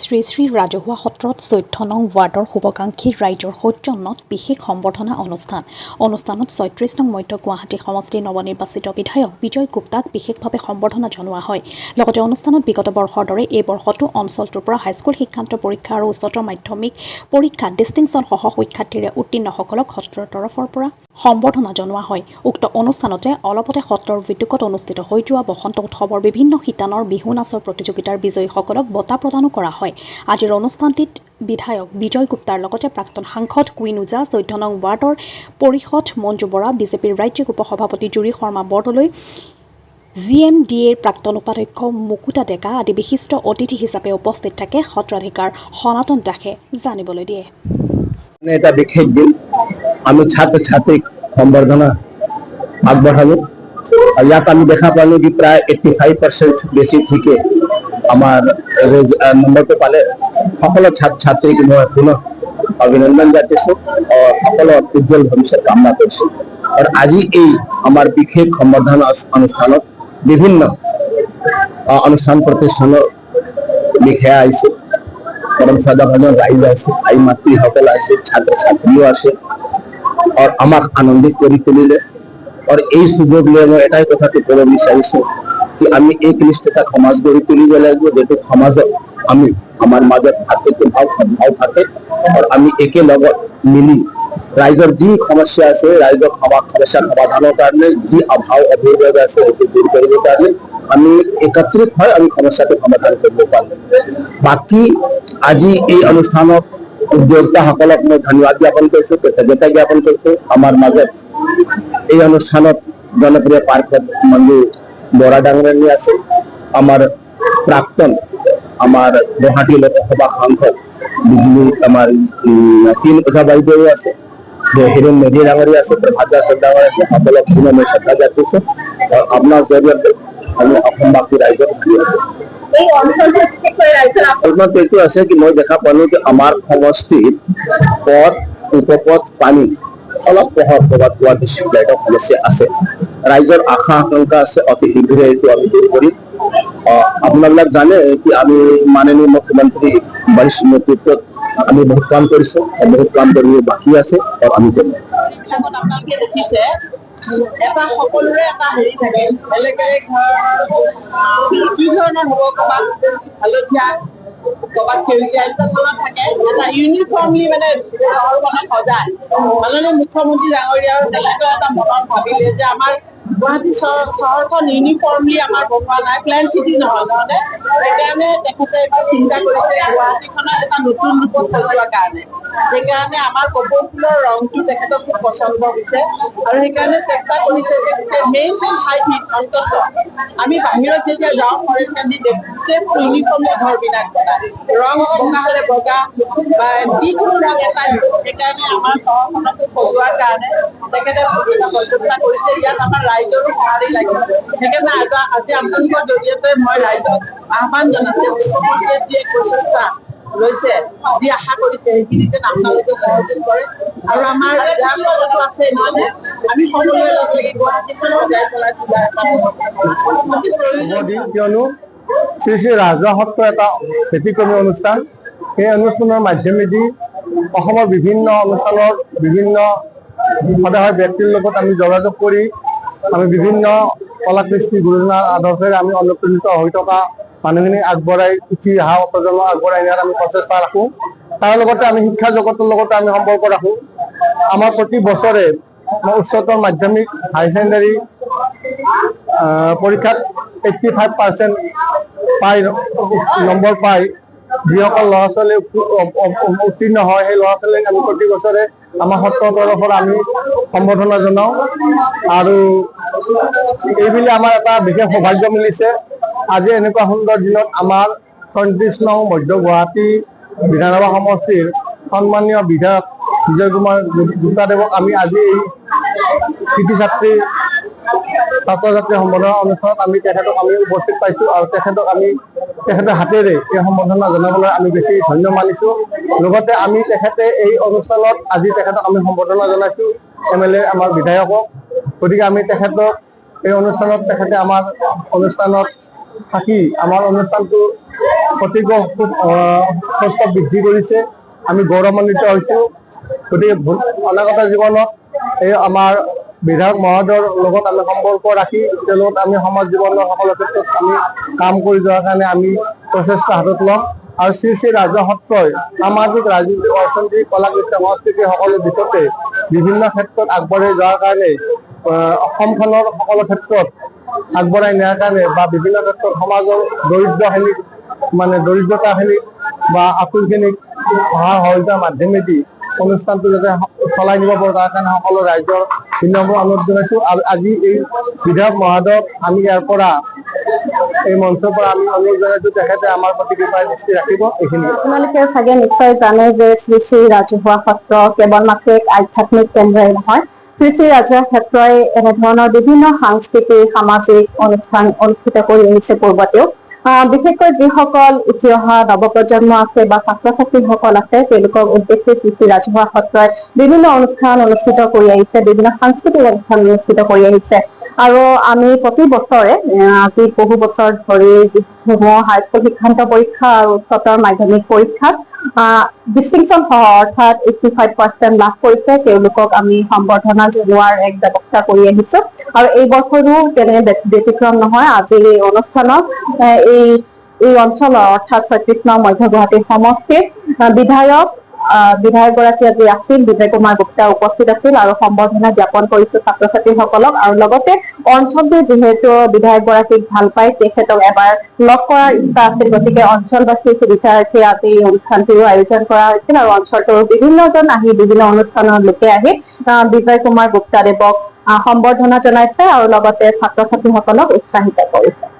শ্ৰী শ্ৰী ৰাজহুৱা সত্ৰত 14 নং ৱাৰ্ডৰ শুভাকাংক্ষী ৰাইজৰ সৌজন্যত বিশেষ সম্বৰ্ধনা অনুষ্ঠানত 36 নং মধ্য গুৱাহাটী সমষ্টিৰ নৱনিৰ্বাচিত বিধায়ক বিজয় গুপ্তাক বিশেষভাৱে সম্বৰ্ধনা জনোৱা হয়। লগতে অনুষ্ঠানত বিগত বৰ্ষৰ দৰে এই বৰ্ষতো অঞ্চলটোৰ পৰা হাইস্কুল শিক্ষান্ত পৰীক্ষা আৰু উচ্চতৰ মাধ্যমিক পৰীক্ষাত ডিষ্টিংশ্যন সহ শিক্ষাৰ্থীৰে উত্তীৰ্ণসকলক সত্ৰৰ তৰফৰ পৰা সম্বৰ্ধনা জনোৱা হয়। উক্ত অনুষ্ঠানতে অলপতে সত্ৰৰ উদ্যোগত অনুষ্ঠিত হৈ যোৱা বসন্ত উৎসৱৰ বিভিন্ন শিতানৰ বিহু নাচৰ প্ৰতিযোগিতাৰ বিজয়ীসকলক বঁটা প্ৰদানো কৰা হয়। আজিৰ অনুষ্ঠানটিত বিধায়ক বিজয় গুপ্তাৰ লগতে প্ৰাক্তন সাংসদ কুইন ওজা, 14 নং ৱাৰ্ডৰ পৰিষদ মঞ্জু বৰা, বিজেপিৰ ৰাজ্যিক উপসভাপতি জুৰি শৰ্মা বৰদলৈ, GMDAৰ প্ৰাক্তন উপাধ্যক্ষ মুকুতা ডেকা আদি বিশিষ্ট অতিথি হিচাপে উপস্থিত থাকে। সত্ৰাধিকাৰ সনাতন দাসে জানিবলৈ দিয়ে। এটা বিশেষ দিন আমি ছাত্ৰ ছাত্ৰীক সম্বৰ্ধনা আগবঢ়ালো। ইয়াত আমি দেখা পালো যে প্ৰায় 85% বেছি থেকে আমাৰ নম্বৰটো পালে। সকলো ছাত্ৰ ছাত্ৰীক মই পুনঃ অভিনন্দন জানাইছো আৰু সকলো উজ্জ্বল ভৱিষ্যত কামনা কৰিছো। আৰু আজি এই আমাৰ বিশেষ সম্বৰ্ধনা অনুষ্ঠানত বিভিন্ন অনুষ্ঠান প্ৰতিষ্ঠানৰ বিষয়া আহিছে, কৰ্মচাৰীসকল ৰাইজ আছে, আই মাতৃসকল আছে, ছাত্ৰ ছাত্ৰীও আছে আৰু আমাক আনন্দিত কৰি তুলিলে। আৰু এই সুযোগ লৈ মই এটাই কথাটো ক'ব বিচাৰিছো যে আমি এই নিষ্ঠাতা সমাজ গঢ়ি তুলিব লাগিব, যিটো সমাজত আমি আমাৰ মাজত ভাতৃত্বভাৱ সদ্ভাৱ থাকে আৰু আমি একেলগত মিলি ৰাইজৰ যি সমস্যা আছে, ৰাইজৰ সমস্যা সমাধানৰ কাৰণে যি অভাৱ অভিযোগ আছে সেইটো দূৰ কৰিবৰ কাৰণে আমি একত্ৰিত হৈ আমি সমস্যাটো সমাধান কৰিব পাৰোঁ। বাকী আজি এই অনুষ্ঠানত উদ্যোক্তাসকলক মই ধন্যবাদ জ্ঞাপন কৰিছো, কৃতজ্ঞতা জ্ঞাপন কৰিছো। আমাৰ মাজত এই অনুষ্ঠানত জনপ্ৰিয় পাৰ্ষদ মঞ্জু বৰা ডাঙৰীয়ানী আছে, আমাৰ প্ৰাক্তন আমাৰ গুৱাহাটী লোকসভা সাংসদ বিজুলী আমাৰ কুইন ওজা বাইদেউ আছে, হিৰেণ মেধি ডাঙৰীয়া আছে, প্ৰভাত দাস ডাঙৰীয়া আছে। সকলক মই শ্ৰদ্ধা জ্ঞাপিছো আৰু আপোনাৰ জৰিয়তে আমি অসমবাসী ৰাইজক এইটো আছে কি মই দেখা পালো যে আমাৰ সমষ্টিত পথ উপপথ পানী অলপ ক'ৰবাত পোৱা ডিষ্ট্ৰিক্ট লাইটৰ সমস্যা আছে। ৰাইজৰ আশা আকাংক্ষা আছে, অতি শীঘ্ৰে এইটো আমি দূৰ কৰিম। আপোনালোক জানে কি আমি মাননীয় মুখ্যমন্ত্ৰী বৰিষ্ঠ নেতৃত্বত আমি বহুত কাম কৰিছো, বহুত কাম কৰিব বাকী আছে আৰু আমি কৰিম। আপোনালোকে দেখিছে এটা সকলোৰে এটা হেৰি থাকে, বেলেগ বেলেগ কি ধৰণৰ হ'ব, ক'ৰবাত হালধীয়া ক'ৰবাত সেউজীয়া এনেকুৱা ধৰণৰ থাকে। এটা ইউনিফৰ্মলি মানে সজায়। মাননীয় মুখ্যমন্ত্ৰী ডাঙৰীয়াও তেনেকৈ এটা মনত ভাবিলে যে আমাৰ গুৱাহাটী চহৰখন ইউনিফৰ্মলি আমাৰ বনোৱা নাই, প্লেন চিটি নহয় নহয়নে। সেইকাৰণে তেখেতে এইবাৰ চিন্তা কৰিছে গুৱাহাটীখনক এটা নতুন ৰূপত সজোৱাৰ কাৰণে। সেইকাৰণে আমাৰ কপৌ ফুলৰ ৰংটো তেখেতক খুব পচন্দ হৈছে আৰু সেইকাৰণে চেষ্টা কৰিছে যে মেইন ঠাইখিনিত অন্তত আমি বাহিৰত যেতিয়া যাওঁ ফৰেষ্ট কেণ্ডিডেট ইউনিফৰ্মলি ঘৰবিলাক বনায়, ৰং বগা হ'লে বগা বা যিকোনো ৰং এটা। সেইকাৰণে আমাৰ চহৰখনক সজোৱাৰ কাৰণে তেখেতে এটা প্ৰচেষ্টা কৰিছে। ইয়াত আমাৰ ৰাইজৰো সঁহাৰি লাগিব। সেইকাৰণে আজি আপোনালোকৰ জৰিয়তে মই ৰাইজক আহ্বান জনাইছো, মুখ্যমন্ত্ৰীয়ে যি প্ৰচেষ্টা লৈছে, যি আশা কৰিছে সেইখিনিতে আপোনালোকে সহযোগ কৰে আৰু আমাৰ আছে নহয় আমি সকলোৱে লগ লাগি গুৱাহাটীখন সজাই পেলাই কিয়নো শ্ৰী শ্ৰী ৰাজহুৱা সত্ৰ এটা ব্যতিক্ৰমী অনুষ্ঠান। সেই অনুষ্ঠানৰ মাধ্যমেদি অসমৰ বিভিন্ন অনুষ্ঠানৰ বিভিন্ন সদায় ব্যক্তিৰ লগত আমি যোগাযোগ কৰি আমি বিভিন্ন কলা কৃষ্টি গুৰুজনাৰ আদৰ্শেৰে আমি অনুপ্ৰাণিত হৈ থকা মানুহখিনি আগবঢ়াই উঠি অহা প্ৰজন্ম আগবঢ়াই নিয়াৰ আমি প্ৰচেষ্টা ৰাখোঁ। তাৰ লগতে আমি শিক্ষা জগতৰ লগতে আমি সম্পৰ্ক ৰাখোঁ। আমাৰ প্ৰতি বছৰে উচ্চতৰ মাধ্যমিক হাই ছেকেণ্ডাৰী পৰীক্ষাত 85% নম্বৰ পাই যিসকল ল'ৰা ছোৱালী উত্তীৰ্ণ হয়, সেই ল'ৰা ছোৱালীক আমি প্ৰতি বছৰে আমাৰ সত্ৰৰ তৰফৰ আমি সম্বৰ্ধনা জনাওঁ। আৰু এইবুলি আমাৰ এটা বিশেষ সৌভাগ্য মিলিছে আজি এনেকুৱা সুন্দৰ দিনত আমাৰ 36 নং মধ্য গুৱাহাটী বিধানসভা সমষ্টিৰ সন্মানীয় বিধায়ক বিজয় কুমাৰ গুপ্তাদেৱক আমি আজি এই কৃতি ছাত্ৰী ছাত্ৰ ছাত্ৰী সম্বৰ্ধনা অনুষ্ঠানত আমি তেখেতক আমি উপস্থিত পাইছোঁ আৰু তেখেতৰ হাতেৰে এই সম্বৰ্ধনা জনাবলৈ আমি বেছি ধন্য মানিছোঁ। লগতে আমি তেখেতে এই অনুষ্ঠানত আজি তেখেতক আমি সম্বৰ্ধনা জনাইছোঁ, MLA আমাৰ বিধায়কক। গতিকে আমি তেখেতক এই অনুষ্ঠানত তেখেতে আমাৰ অনুষ্ঠানত থাকি আমাৰ অনুষ্ঠানটো অতিকৈ খুব কষ্ট বৃদ্ধি কৰিছে। আমি গৌৰৱান্বিত হৈছোঁ। গতিকে অনাগত জীৱনত এই আমাৰ বিধায়ক মহোদয়ৰ লগত আমি সম্পৰ্ক ৰাখি তেওঁলোকক আমি সমাজ জীৱনৰ সকলো ক্ষেত্ৰত আমি কাম কৰি যোৱাৰ কাৰণে আমি প্ৰচেষ্টা হাতত ল'ম। আৰু শ্ৰী শ্ৰী ৰাজহুৱা সত্ৰই সামাজিক, ৰাজনৈতিক, অৰ্থনৈতিক, কলা, কৃষ্টি, সংস্কৃতি সকলো দিশতে বিভিন্ন ক্ষেত্ৰত আগবাঢ়ি যোৱাৰ কাৰণে অসমখনৰ সকলো ক্ষেত্ৰত আগবঢ়াই নিয়াৰ কাৰণে বা বিভিন্ন ক্ষেত্ৰত সমাজৰ দৰিদ্ৰখিনিক দৰিদ্ৰতাখিনিক বা আকুলখিনিক সহায় সহযোগিতাৰ মাধ্যমেদি অনুষ্ঠানটো যাতে চলাই নিব পাৰোঁ তাৰ কাৰণে সকলো ৰাইজৰ বিনম্ৰ অনুৰোধ জনাইছোঁ। আৰু আজি এই বিধায়ক মহোদয়ক আমি ইয়াৰ পৰা এই মঞ্চৰ পৰা আমি অনুৰোধ জনাইছোঁ তেখেতে আমাৰ প্ৰতি কৃপাই দৃষ্টি ৰাখিব। এইখিনি আপোনালোকে চাগে নিশ্চয় জানে যে শ্ৰী শ্ৰী ৰাজহুৱা সত্ৰ কেৱল মাত্ৰ এক আধ্যাত্মিক কেন্দ্ৰই নহয়, শ্ৰী শ্ৰী ৰাজহুৱা সত্ৰই এনেধৰণৰ বিভিন্ন সাংস্কৃতিক, সামাজিক অনুষ্ঠান অনুষ্ঠিত কৰি আহিছে পূৰ্বতেও। বিশেষকৈ যিসকল উঠি অহা নৱপ্ৰজন্ম আছে বা ছাত্ৰ ছাত্ৰীসকল আছে তেওঁলোকক উদ্দেশ্যে শ্ৰী শ্ৰী ৰাজহুৱা সত্ৰই বিভিন্ন অনুষ্ঠান অনুষ্ঠিত কৰি আহিছে, বিভিন্ন সাংস্কৃতিক অনুষ্ঠান অনুষ্ঠিত কৰি আহিছে। আৰু আমি প্ৰতি বছৰে আজি বহু বছৰ ধৰি হাইস্কুল শিক্ষান্ত পৰীক্ষা আৰু উচ্চতৰ মাধ্যমিক পৰীক্ষাত ডিষ্টিংশ্যন সহ অৰ্থাৎ 85% লাভ কৰিছে তেওঁলোকক আমি সম্বৰ্ধনা জনোৱাৰ এক ব্যৱস্থা কৰি আহিছো। আৰু এই বছৰো তেনে ব্যতিক্ৰম নহয়। আজিৰ এই অনুষ্ঠানত এই অঞ্চলৰ অৰ্থাৎ 36 নং মধ্য গুৱাহাটী সমষ্টিৰ বিধায়কগৰাকী আজি আছিল, বিজয় কুমাৰ গুপ্তা উপস্থিত আছিল আৰু সম্বৰ্ধনা জ্ঞাপন কৰিছো ছাত্ৰ ছাত্ৰীসকলক। আৰু লগতে অঞ্চলটোৱে যিহেতু বিধায়কগৰাকীক ভাল পায়, তেখেতক এবাৰ লগ কৰাৰ ইচ্ছা আছিল, গতিকে অঞ্চলবাসীৰ সুবিধাৰ্থে আজি এই অনুষ্ঠানটিৰো আয়োজন কৰা হৈছিল। আৰু অঞ্চলটোৰ বিভিন্নজন আহি বিভিন্ন অনুষ্ঠানৰ লোকে আহি বিজয় কুমাৰ গুপ্তাদেৱক সম্বৰ্ধনা জনাইছে আৰু লগতে ছাত্ৰ ছাত্ৰীসকলক উৎসাহিত কৰিছে।